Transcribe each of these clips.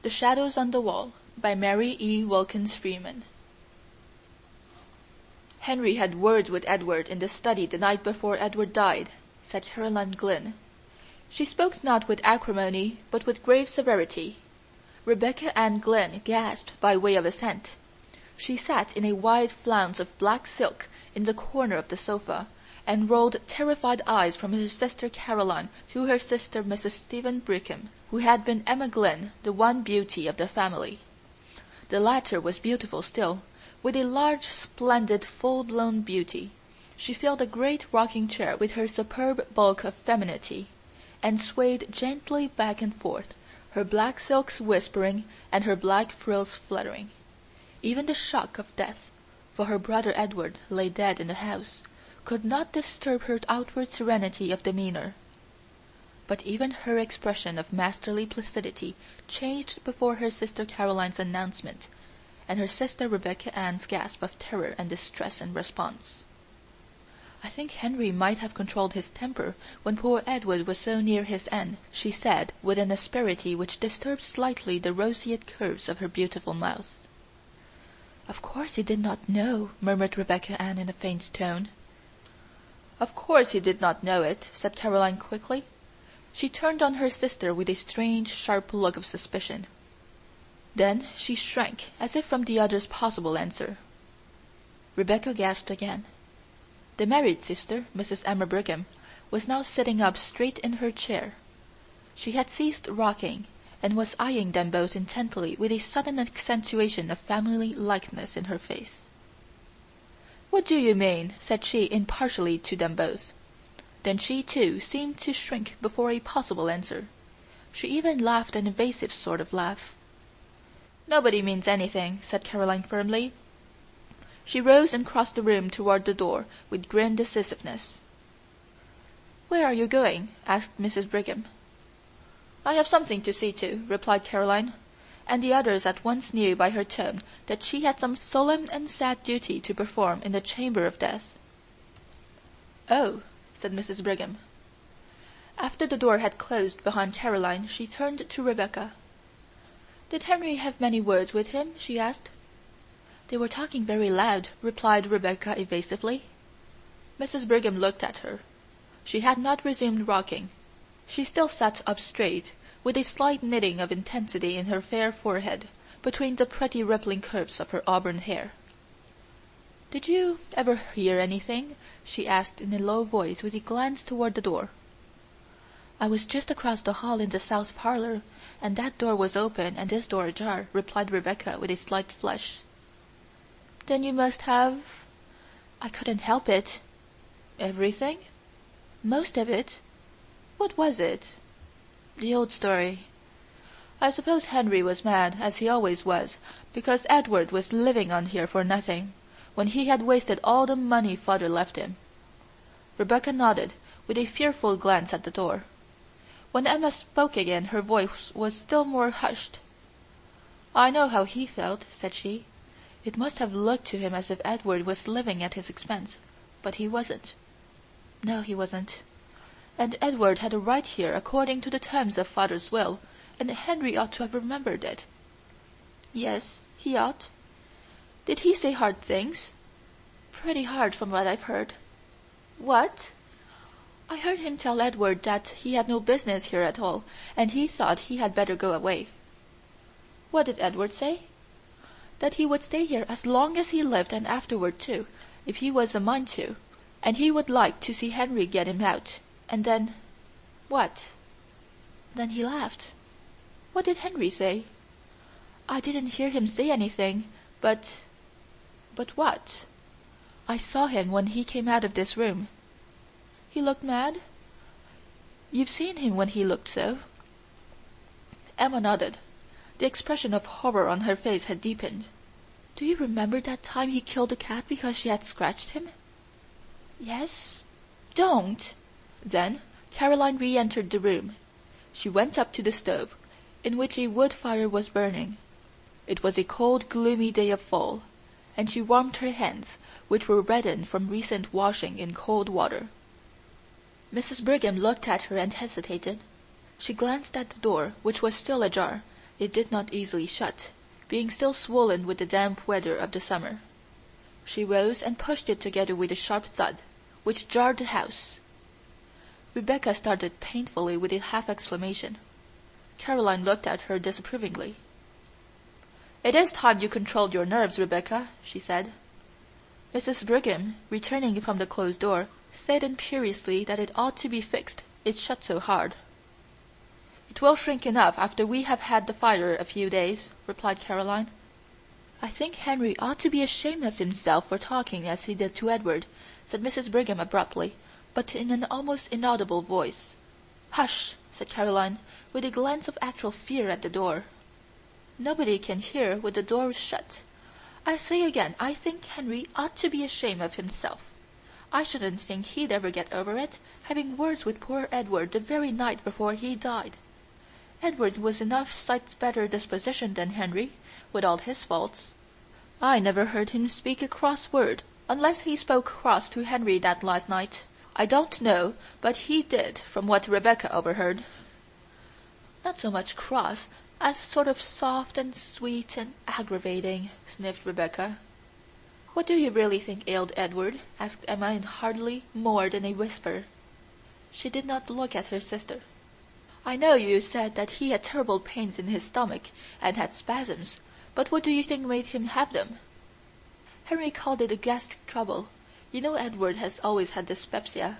The Shadows on the Wall by Mary Wilkins Freeman. "Henry had words with Edward in the study the night before Edward died," said Caroline Glynn. She spoke not with acrimony, but with grave severity. Rebecca Ann Glynn gasped by way of assent. She sat in a wide flounce of black silk in the corner of the sofa, and rolled terrified eyes from her sister Caroline to her sister Mrs. Stephen Brigham, who had been Emma Glynn, the one beauty of the family. The latter was beautiful still, with a large, splendid, full-blown beauty. She filled a great rocking-chair with her superb bulk of femininity, and swayed gently back and forth, her black silks whispering and her black frills fluttering. Even the shock of death, for her brother Edward lay dead in the house, could not disturb her outward serenity of demeanour. But even her expression of masterly placidity changed before her sister Caroline's announcement, and her sister Rebecca Ann's gasp of terror and distress in response. "I think Henry might have controlled his temper when poor Edward was so near his end," she said, with an asperity which disturbed slightly the roseate curves of her beautiful mouth. "Of course he did not know," murmured Rebecca Ann in a faint tone. "Of course he did not know it," said Caroline quickly. She turned on her sister with a strange, sharp look of suspicion. Then she shrank, as if from the other's possible answer. Rebecca gasped again. The married sister, Mrs. Emma Brigham, was now sitting up straight in her chair. She had ceased rocking, and was eyeing them both intently with a sudden accentuation of family likeness in her face. "What do you mean?" said she impartially to them both. Then she, too, seemed to shrink before a possible answer. She even laughed an evasive sort of laugh. "Nobody means anything," said Caroline firmly. She rose and crossed the room toward the door with grim decisiveness. "Where are you going?" asked Mrs. Brigham. "I have something to see to," replied Caroline, and the others at once knew by her tone that she had some solemn and sad duty to perform in the chamber of death. "Oh," said Mrs. Brigham. After the door had closed behind Caroline, she turned to Rebecca. "Did Henry have many words with him?" she asked. "They were talking very loud," replied Rebecca evasively. Mrs. Brigham looked at her. She had not resumed rocking. She still sat up straight, with a slight knitting of intensity in her fair forehead, between the pretty rippling curves of her auburn hair. "Did you ever hear anything?" she asked in a low voice, with a glance toward the door. "I was just across the hall in the south parlour, and that door was open and this door ajar," replied Rebecca with a slight flush. "Then you must have—" "I couldn't help it." "Everything?" "Most of it." "What was it?" "The old story. I suppose Henry was mad, as he always was, because Edward was living on here for nothing, when he had wasted all the money father left him." Rebecca nodded, with a fearful glance at the door. When Emma spoke again, her voice was still more hushed. "I know how he felt," said she. "It must have looked to him as if Edward was living at his expense, but he wasn't. No, he wasn't. And Edward had a right here according to the terms of father's will, and Henry ought to have remembered it." "Yes, he ought." "Did he say hard things?" "Pretty hard, from what I've heard." "What?" "I heard him tell Edward that he had no business here at all, and he thought he had better go away." "What did Edward say?" "That he would stay here as long as he lived, and afterward too, if he was a mind to, and he would like to see Henry get him out, and then—" "What?" "Then he laughed." "What did Henry say?" "I didn't hear him say anything, but—" "But what?" "I saw him when he came out of this room." "He looked mad?" "You've seen him when he looked so." Emma nodded. The expression of horror on her face had deepened. "Do you remember that time he killed the cat because she had scratched him?" "Yes." "Don't!" Then Caroline re-entered the room. She went up to the stove, in which a wood fire was burning. It was a cold, gloomy day of fall, and she warmed her hands, which were reddened from recent washing in cold water. Mrs. Brigham looked at her and hesitated. She glanced at the door, which was still ajar, It did not easily shut, being still swollen with the damp weather of the summer. She rose and pushed it together with a sharp thud, which jarred the house. Rebecca started painfully with a half-exclamation. Caroline looked at her disapprovingly. "It is time you controlled your nerves, Rebecca," she said. Mrs. Brigham, returning from the closed door, said imperiously that it ought to be fixed, it shut so hard. "It will shrink enough after we have had the fire a few days," replied Caroline. "I think Henry ought to be ashamed of himself for talking as he did to Edward," said Mrs. Brigham abruptly, but in an almost inaudible voice. "Hush!" said Caroline, with a glance of actual fear at the door. "Nobody can hear with the door shut. I say again, I think Henry ought to be ashamed of himself. I shouldn't think he'd ever get over it, having words with poor Edward the very night before he died. Edward was enough sight better disposition than Henry, with all his faults. I never heard him speak a cross word, unless he spoke cross to Henry that last night. I don't know, but he did, from what Rebecca overheard." "Not so much cross as sort of soft and sweet and aggravating," sniffed Rebecca. "What do you really think ailed Edward?" asked Emma in hardly more than a whisper. She did not look at her sister. "I know you said that he had terrible pains in his stomach and had spasms, but what do you think made him have them?" "Henry called it a gastric trouble. You know Edward has always had dyspepsia."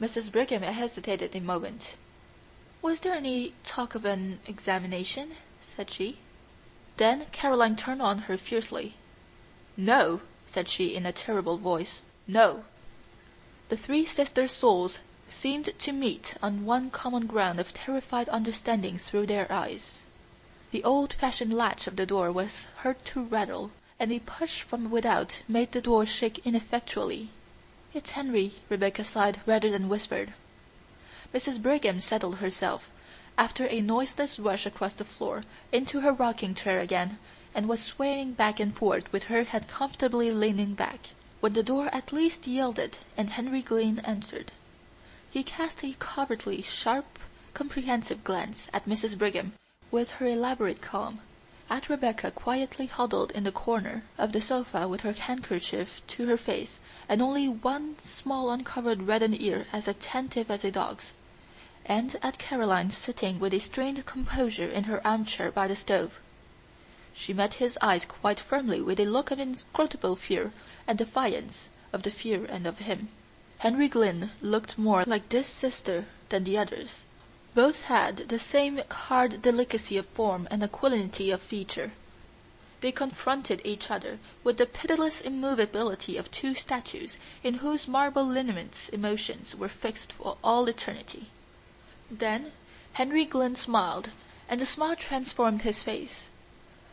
Mrs. Brigham hesitated a moment. "Was there any talk of an examination?" said she. Then Caroline turned on her fiercely. "No," said she in a terrible voice. "No." The three sister souls seemed to meet on one common ground of terrified understanding through their eyes. The old-fashioned latch of the door was heard to rattle, and a push from without made the door shake ineffectually. "It's Henry," Rebecca sighed rather than whispered. Mrs. Brigham settled herself, after a noiseless rush across the floor, into her rocking-chair again, and was swaying back and forth with her head comfortably leaning back, when the door at least yielded and Henry Glynn entered. He cast a covertly sharp, comprehensive glance at Mrs. Brigham with her elaborate calm, at Rebecca quietly huddled in the corner of the sofa with her handkerchief to her face and only one small uncovered reddened ear as attentive as a dog's, and at Caroline sitting with a strained composure in her armchair by the stove. She met his eyes quite firmly with a look of inscrutable fear and defiance of the fear and of him. Henry Glynn looked more like this sister than the others. Both had the same hard delicacy of form and aquilinity of feature. They confronted each other with the pitiless immovability of two statues in whose marble lineaments emotions were fixed for all eternity. Then Henry Glynn smiled, and the smile transformed his face.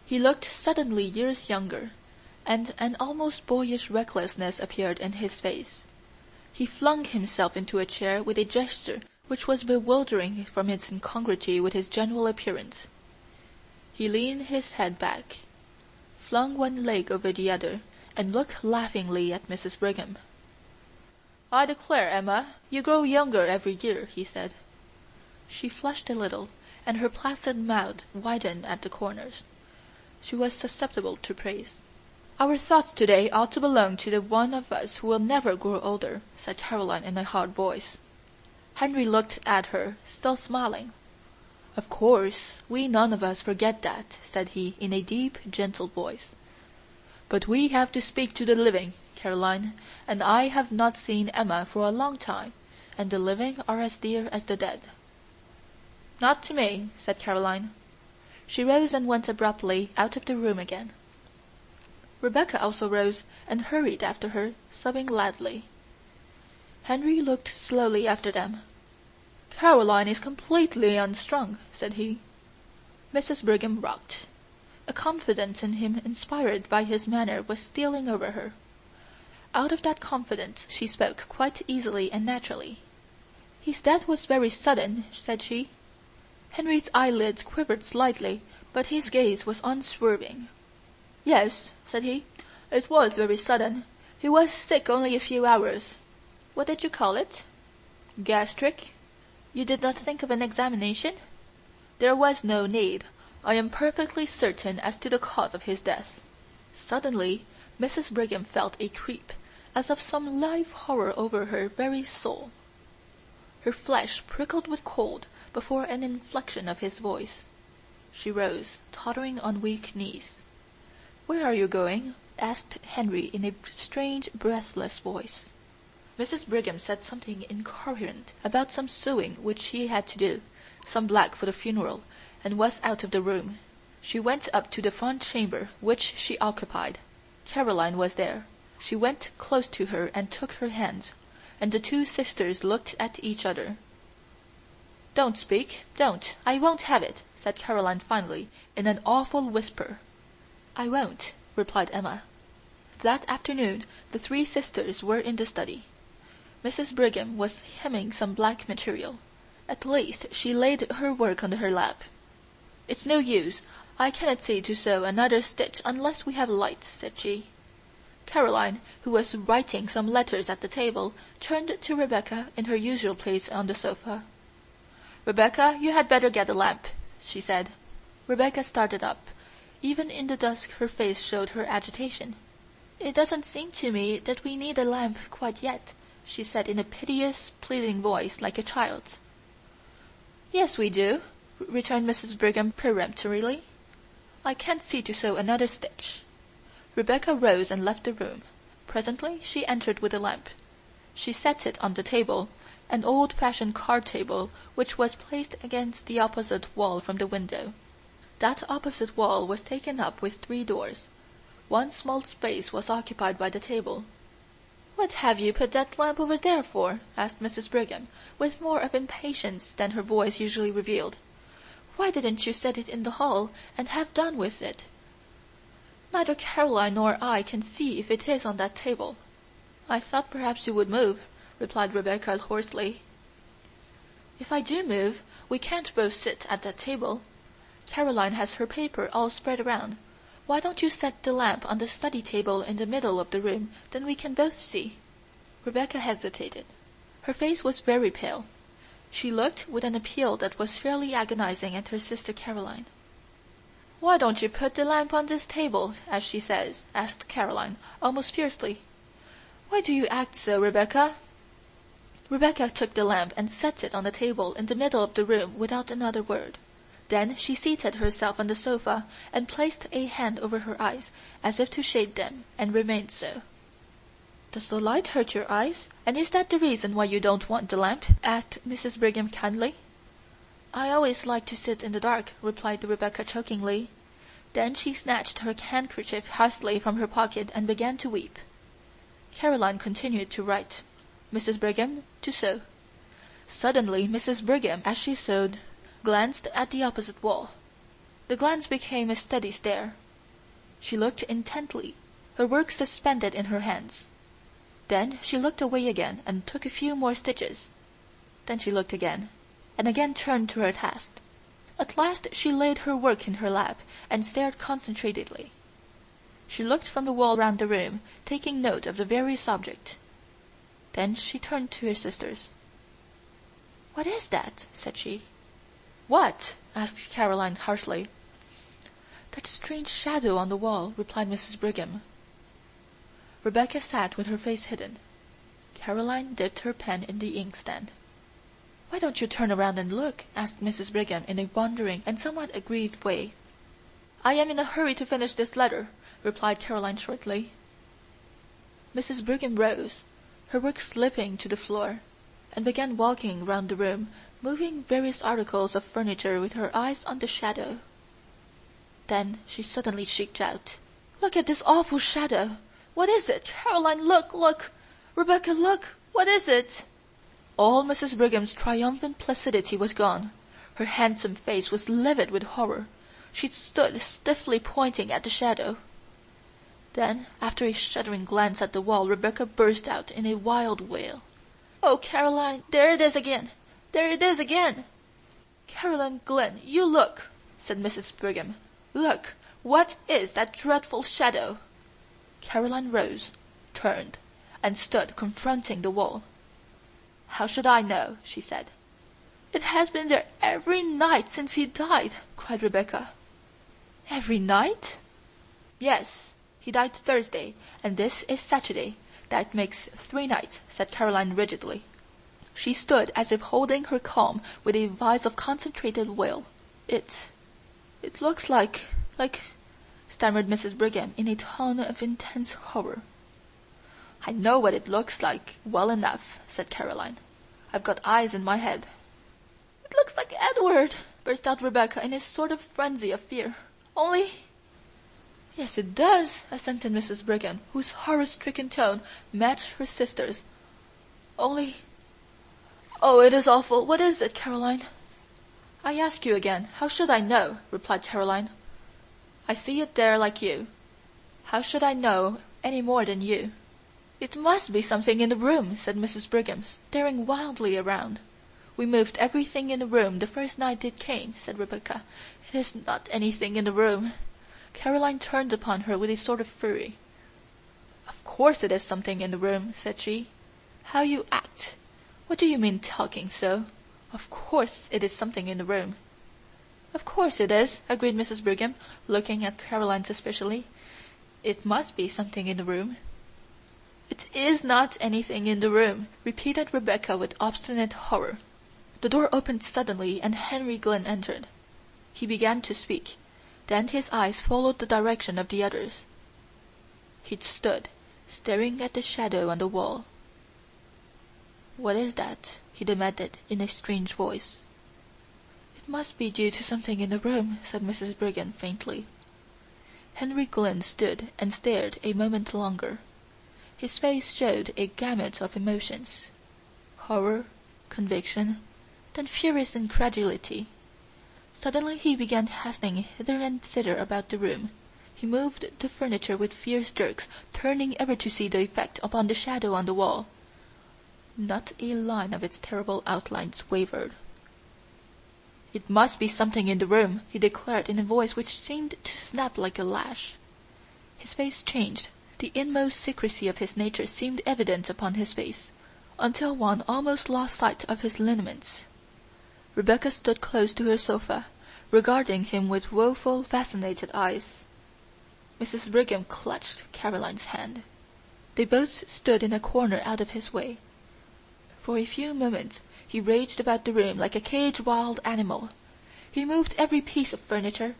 He looked suddenly years younger, and an almost boyish recklessness appeared in his face. He flung himself into a chair with a gesture which was bewildering from its incongruity with his general appearance. He leaned his head back, flung one leg over the other, and looked laughingly at Mrs. Brigham. "I declare, Emma, you grow younger every year," he said. She flushed a little, and her placid mouth widened at the corners. She was susceptible to praise. "Our thoughts today ought to belong to the one of us who will never grow older," said Caroline in a hard voice. Henry looked at her, still smiling. "Of course, we none of us forget that," said he in a deep, gentle voice. "But we have to speak to the living, Caroline, and I have not seen Emma for a long time, and the living are as dear as the dead." "Not to me," said Caroline. She rose and went abruptly out of the room again. Rebecca also rose and hurried after her, sobbing loudly. Henry looked slowly after them. "Caroline is completely unstrung," said he. Mrs. Brigham rocked. A confidence in him inspired by his manner was stealing over her. Out of that confidence she spoke quite easily and naturally. "His death was very sudden," said she. Henry's eyelids quivered slightly, but his gaze was unswerving. "Yes," said he, "it was very sudden. He was sick only a few hours." "What did you call it?" "Gastric." "You did not think of an examination?" "There was no need. I am perfectly certain as to the cause of his death." Suddenly Mrs. Brigham felt a creep, as of some live horror over her very soul. Her flesh prickled with cold before an inflection of his voice. She rose, tottering on weak knees. "Where are you going?" asked Henry in a strange, breathless voice. Mrs. Brigham said something incoherent about some sewing which she had to do, some black for the funeral, and was out of the room. She went up to the front chamber, which she occupied. Caroline was there. She went close to her and took her hands, and the two sisters looked at each other. "Don't speak, don't. I won't have it," said Caroline finally, in an awful whisper. "I won't," replied Emma. That afternoon the three sisters were in the study. Mrs. Brigham was hemming some black material. At least she laid her work on her lap. "It's no use. I cannot see to sew another stitch unless we have light," said she. Caroline, who was writing some letters at the table, turned to Rebecca in her usual place on the sofa. "Rebecca, you had better get a lamp," she said. Rebecca started up. Even in the dusk her face showed her agitation. "It doesn't seem to me that we need a lamp quite yet," she said in a piteous, pleading voice like a child's. "Yes, we do," returned Mrs. Brigham peremptorily. "I can't see to sew another stitch." Rebecca rose and left the room. Presently she entered with a lamp. She set it on the table, an old-fashioned card table which was placed against the opposite wall from the window. That opposite wall was taken up with 3 doors. One small space was occupied by the table. "What have you put that lamp over there for?" asked Mrs. Brigham, with more of impatience than her voice usually revealed. "Why didn't you set it in the hall, and have done with it?" "Neither Caroline nor I can see if it is on that table." "I thought perhaps you would move," replied Rebecca hoarsely. "If I do move, we can't both sit at that table. Caroline has her paper all spread around. Why don't you set the lamp on the study table in the middle of the room, then we can both see." Rebecca hesitated. Her face was very pale. She looked with an appeal that was fairly agonizing at her sister Caroline. "Why don't you put the lamp on this table, as she says?" asked Caroline, almost fiercely. "Why do you act so, Rebecca?" Rebecca took the lamp and set it on the table in the middle of the room without another word. Then she seated herself on the sofa and placed a hand over her eyes, as if to shade them, and remained so. "Does the light hurt your eyes, and is that the reason why you don't want the lamp?" asked Mrs. Brigham kindly. "I always like to sit in the dark," replied Rebecca chokingly. Then she snatched her handkerchief hastily from her pocket and began to weep. Caroline continued to write. Mrs. Brigham to sew. Suddenly Mrs. Brigham, as she sewed, glanced at the opposite wall. The glance became a steady stare. She looked intently, her work suspended in her hands. Then she looked away again and took a few more stitches. Then she looked again, and again turned to her task. At last she laid her work in her lap and stared concentratedly. She looked from the wall round the room, taking note of the various objects. Then she turned to her sisters. "What is that?" said she. "What?" asked Caroline harshly. "That strange shadow on the wall," replied Mrs. Brigham. Rebecca sat with her face hidden. Caroline dipped her pen in the inkstand. "Why don't you turn around and look?" asked Mrs. Brigham in a wondering and somewhat aggrieved way. "I am in a hurry to finish this letter," replied Caroline shortly. Mrs. Brigham rose, her work slipping to the floor, and began walking round the room, moving various articles of furniture with her eyes on the shadow. Then she suddenly shrieked out, "Look at this awful shadow! What is it? Caroline, look, look! Rebecca, look! What is it?" All Mrs. Brigham's triumphant placidity was gone. Her handsome face was livid with horror. She stood stiffly pointing at the shadow. Then, after a shuddering glance at the wall, Rebecca burst out in a wild wail. "Oh, Caroline, there it is again! There it is again!" "Caroline Glynn, you look," said Mrs. Brigham. "Look! What is that dreadful shadow?" Caroline rose, turned, and stood confronting the wall. "How should I know?" she said. "It has been there every night since he died," cried Rebecca. Every night? Yes. He died Thursday, and this is Saturday. That makes 3 nights, said Caroline rigidly. She stood as if holding her calm with a vise of concentrated will. It looks like, stammered Mrs. Brigham in a tone of intense horror. I know what it looks like well enough, said Caroline. I've got eyes in my head. It looks like Edward, burst out Rebecca in a sort of frenzy of fear. Only... Yes, it does, assented Mrs. Brigham, whose horror-stricken tone matched her sister's. Only... Oh, it is awful. What is it, Caroline? I ask you again, how should I know? Replied Caroline. I see it there like you. How should I know any more than you? It must be something in the room, said Mrs. Brigham, staring wildly around. We moved everything in the room the first night it came, said Rebecca. It is not anything in the room. Caroline turned upon her with a sort of fury. Of course it is something in the room, said she. How you act! What do you mean talking so? Of course it is something in the room. Of course it is, agreed Mrs. Brigham, looking at Caroline suspiciously. It must be something in the room. It is not anything in the room, repeated Rebecca with obstinate horror. The door opened suddenly, and Henry Glynn entered. He began to speak. Then his eyes followed the direction of the others. He stood, staring at the shadow on the wall. What is that? He demanded in a strange voice. It must be due to something in the room, said Mrs. Brigham faintly. Henry Glynn stood and stared a moment longer. His face showed a gamut of emotions. Horror, conviction, then furious incredulity. Suddenly he began hastening hither and thither about the room. He moved the furniture with fierce jerks, turning ever to see the effect upon the shadow on the wall. Not a line of its terrible outlines wavered. It must be something in the room, he declared in a voice which seemed to snap like a lash. His face changed. The inmost secrecy of his nature seemed evident upon his face, until one almost lost sight of his lineaments. Rebecca stood close to her sofa, regarding him with woeful, fascinated eyes. Mrs. Brigham clutched Caroline's hand. They both stood in a corner out of his way. For a few moments he raged about the room like a caged wild animal. He moved every piece of furniture.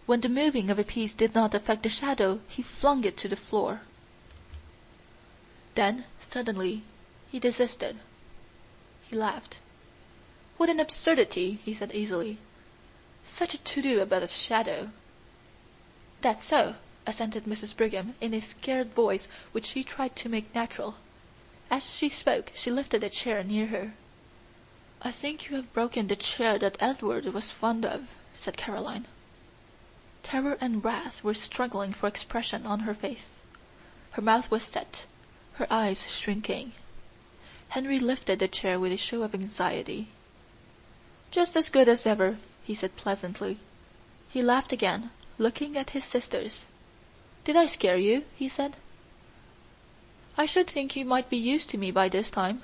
When the moving of a piece did not affect the shadow, he flung it to the floor. Then, suddenly, he desisted. He laughed. What an absurdity, he said easily. Such a to-do about a shadow. That's so, assented Mrs. Brigham in a scared voice which she tried to make natural. As she spoke, she lifted a chair near her. I think you have broken the chair that Edward was fond of, said Caroline. Terror and wrath were struggling for expression on her face. Her mouth was set, her eyes shrinking. Henry lifted the chair with a show of anxiety. Just as good as ever, he said pleasantly. He laughed again, looking at his sisters. Did I scare you? He said. I should think you might be used to me by this time.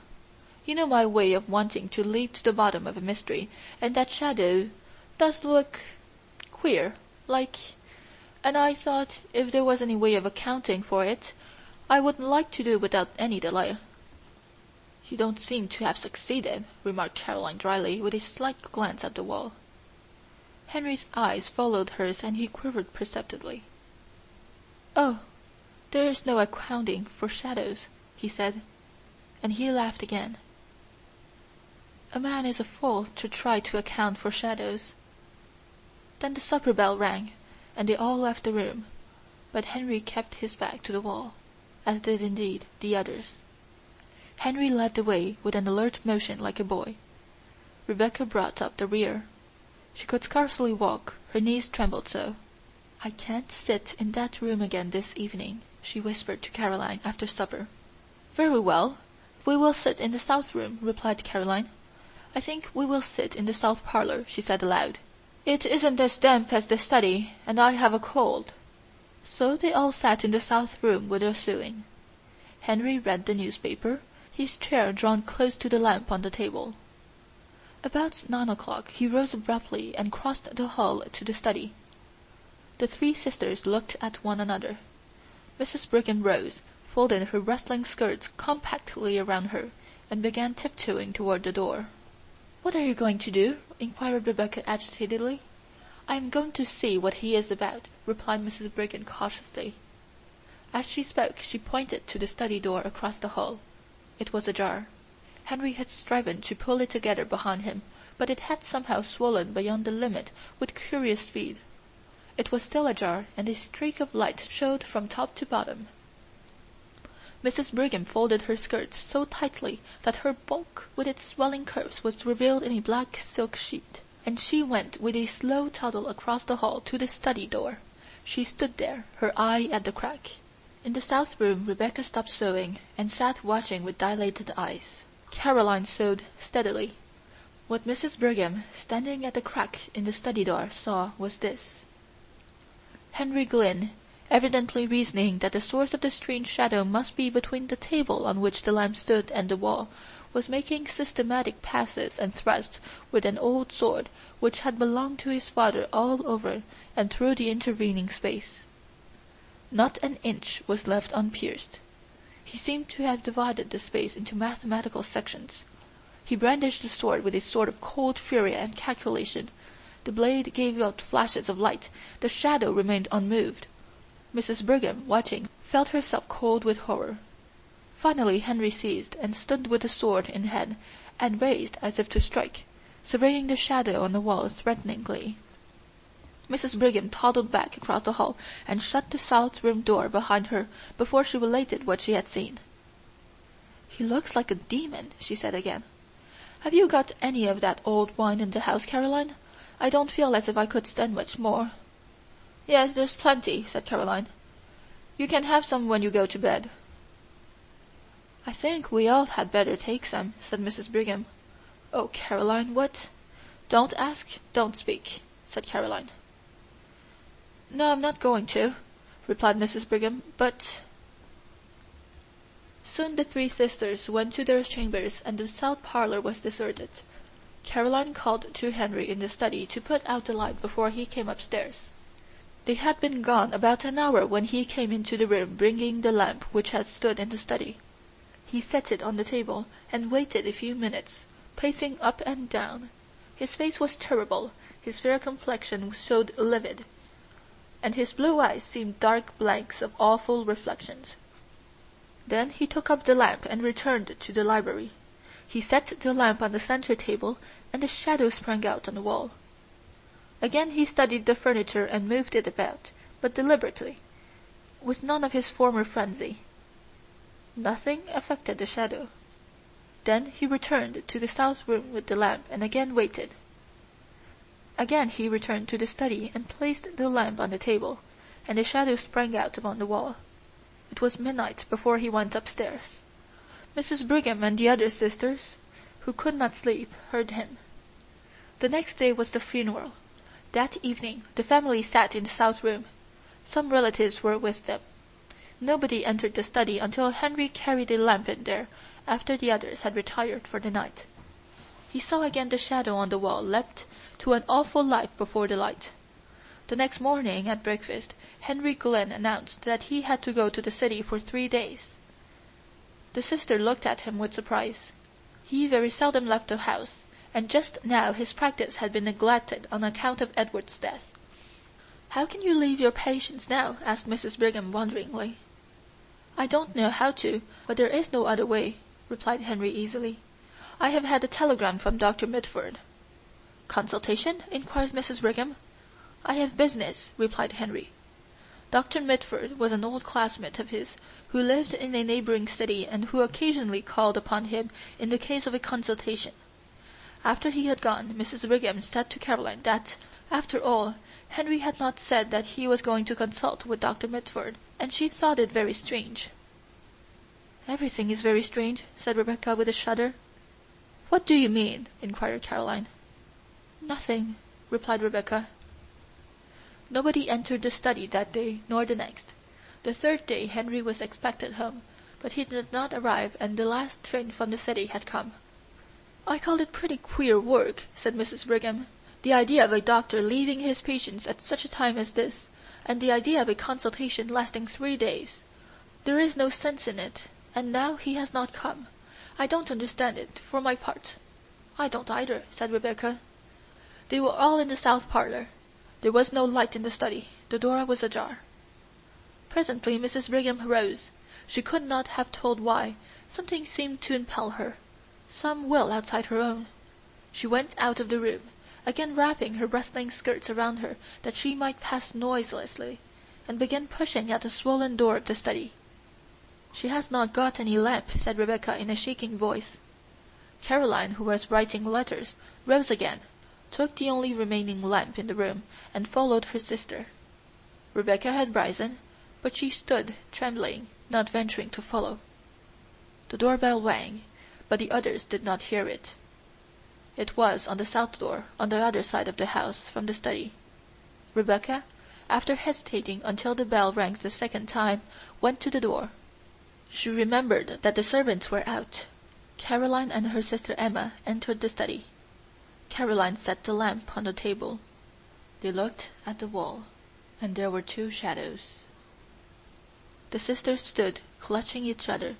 You know my way of wanting to leap to the bottom of a mystery, and that shadow does look queer, and I thought if there was any way of accounting for it, I would like to do without any delay. You don't seem to have succeeded, remarked Caroline dryly, with a slight glance at the wall. Henry's eyes followed hers, and he quivered perceptibly. Oh, there is no accounting for shadows, he said, and he laughed again. A man is a fool to try to account for shadows. Then the supper bell rang, and they all left the room, but Henry kept his back to the wall, as did indeed the others. Henry led the way with an alert motion like a boy. Rebecca brought up the rear. She could scarcely walk, her knees trembled so. I can't sit in that room again this evening, she whispered to Caroline after supper. Very well, we will sit in the south room, replied Caroline. I think we will sit in the south parlour, she said aloud. It isn't as damp as the study, and I have a cold. So they all sat in the south room with their sewing. Henry read the newspaper, his chair drawn close to the lamp on the table. About 9 o'clock he rose abruptly and crossed the hall to the study. The three sisters looked at one another. Mrs. Brigham rose, folded her rustling skirts compactly around her, and began tiptoeing toward the door. "What are you going to do?" inquired Rebecca agitatedly. "I am going to see what he is about," replied Mrs. Brigham cautiously. As she spoke, she pointed to the study door across the hall. It was ajar. Henry had striven to pull it together behind him, but it had somehow swollen beyond the limit with curious speed. It was still ajar, and a streak of light showed from top to bottom. Mrs. Brigham folded her skirts so tightly that her bulk with its swelling curves was revealed in a black silk sheet, and she went with a slow toddle across the hall to the study door. She stood there, her eye at the crack. In the south room Rebecca stopped sewing, and sat watching with dilated eyes. Caroline sewed steadily. What Mrs. Brigham, standing at the crack in the study door, saw was this. Henry Glynn, evidently reasoning that the source of the strange shadow must be between the table on which the lamp stood and the wall, was making systematic passes and thrusts with an old sword which had belonged to his father all over and through the intervening space. Not an inch was left unpierced. He seemed to have divided the space into mathematical sections. He brandished the sword with a sort of cold fury and calculation. The blade gave out flashes of light. The shadow remained unmoved. Mrs. Brigham, watching, felt herself cold with horror. Finally Henry ceased, and stood with the sword in hand, and raised as if to strike, surveying the shadow on the wall threateningly. Mrs. Brigham toddled back across the hall, and shut the south room door behind her before she related what she had seen. "He looks like a demon," she said again. "Have you got any of that old wine in the house, Caroline? I don't feel as if I could stand much more." "Yes, there's plenty," said Caroline. "You can have some when you go to bed." "I think we all had better take some," said Mrs. Brigham. "Oh, Caroline, what—" "Don't ask, don't speak," said Caroline. "No, I'm not going to," replied Mrs. Brigham, "but—" Soon the three sisters went to their chambers, and the south parlor was deserted. Caroline called to Henry in the study to put out the light before he came upstairs. They had been gone about an hour when he came into the room bringing the lamp which had stood in the study. He set it on the table, and waited a few minutes, pacing up and down. His face was terrible, his fair complexion showed livid, and his blue eyes seemed dark blanks of awful reflections. Then he took up the lamp and returned to the library. He set the lamp on the centre table, and a shadow sprang out on the wall. Again he studied the furniture and moved it about, but deliberately, with none of his former frenzy. Nothing affected the shadow. Then he returned to the south room with the lamp, and again waited. Again he returned to the study and placed the lamp on the table, and the shadow sprang out upon the wall. It was midnight before he went upstairs. Mrs. Brigham and the other sisters, who could not sleep, heard him. The next day was the funeral. That evening the family sat in the south room. Some relatives were with them. Nobody entered the study until Henry carried a lamp in there, after the others had retired for the night. He saw again the shadow on the wall leapt to an awful life before the light. The next morning at breakfast Henry Glynn announced that he had to go to the city for 3 days. The sister looked at him with surprise. He very seldom left the house, and just now his practice had been neglected on account of Edward's death. "How can you leave your patients now?" asked Mrs. Brigham wonderingly. "I don't know how to, but there is no other way," replied Henry easily. "I have had a telegram from Dr. Mitford." "Consultation?" inquired Mrs. Brigham. "I have business," replied Henry. Dr. Mitford was an old classmate of his, who lived in a neighboring city, and who occasionally called upon him in the case of a consultation. After he had gone, Mrs. Brigham said to Caroline that, after all, Henry had not said that he was going to consult with Dr. Mitford, and she thought it very strange. "Everything is very strange," said Rebecca with a shudder. "What do you mean?" inquired Caroline. "Nothing," replied Rebecca. Nobody entered the study that day, nor the next. The third day Henry was expected home, but he did not arrive, and the last train from the city had come. "I call it pretty queer work," said Mrs. Brigham. "The idea of a doctor leaving his patients at such a time as this. And the idea of a consultation lasting 3 days! There is no sense in it, and now he has not come. I don't understand it, for my part." "I don't either," said Rebecca. They were all in the south parlor. There was no light in the study. The door was ajar. Presently Mrs. Brigham rose. She could not have told why. Something seemed to impel her, some will outside her own. She went out of the room, again wrapping her rustling skirts around her that she might pass noiselessly, and began pushing at the swollen door of the study. "She has not got any lamp," said Rebecca in a shaking voice. Caroline, who was writing letters, rose again, took the only remaining lamp in the room, and followed her sister. Rebecca had risen, but she stood trembling, not venturing to follow. The door-bell rang, but the others did not hear it. It was on the south door, on the other side of the house from the study. Rebecca, after hesitating until the bell rang the second time, went to the door. She remembered that the servants were out. Caroline and her sister Emma entered the study. Caroline set the lamp on the table. They looked at the wall, and there were 2 shadows. The sisters stood clutching each other,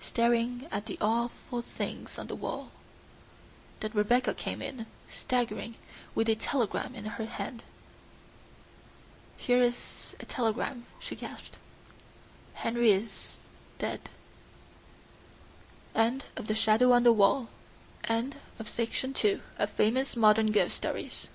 staring at the awful things on the wall. Then Rebecca came in, staggering, with a telegram in her hand. "Here is a telegram," she gasped. "Henry is dead." End of The Shadow on the Wall. End of Section 2 of Famous Modern Ghost Stories.